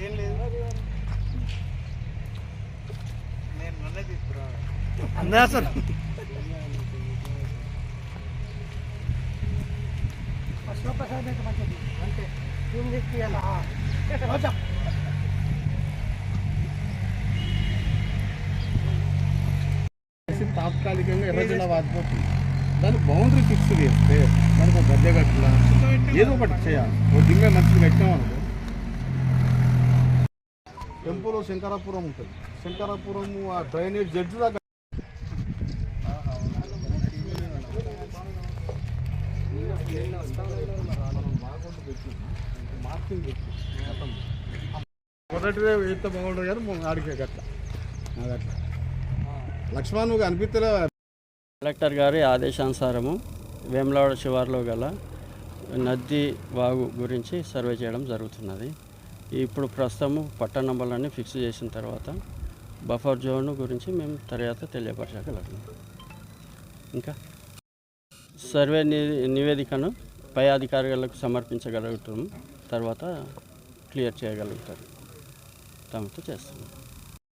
ఏం లేదు, నేను మొన్నే తీసుకురా అందరూ తాత్కాలికంగా ఎర్రజెండా వాడిపోతుంది. దాన్ని బౌండరీ ఫిక్స్ చేస్తే దానికి ఒక గద్దె కట్టినా ఏదో ఒకటి చేయాలి. ఓ దిమ్మే మంచిగా కట్టామనుకో. టెంపుల్ శంకరాపురం ఉంటుంది. శంకరాపురం ఆ డ్రైనేజ్ జడ్జి దాకా మార్కింగ్ పెట్టి మొదటిదే ఎంత బాగుంటుంది కానీ ఆడికే గట్ల అట్లా లక్ష్మణ్ నువ్వు అనిపిస్తలే. కలెక్టర్ గారి ఆదేశానుసారము వేములవాడ శివార్లో గల నది వాగు గురించి సర్వే చేయడం జరుగుతున్నది. ఇప్పుడు ప్రస్తుతము పట్టా నంబర్లన్నీ ఫిక్స్ చేసిన తర్వాత బఫర్ జోన్ గురించి మేము తర్వాత తెలియపరచగలుగుతాం. ఇంకా సర్వే నివేదికను పై అధికారులకు సమర్పించగలుగుతాము. తర్వాత క్లియర్ చేయగలుగుతారు. తమతో చేస్తున్నాం.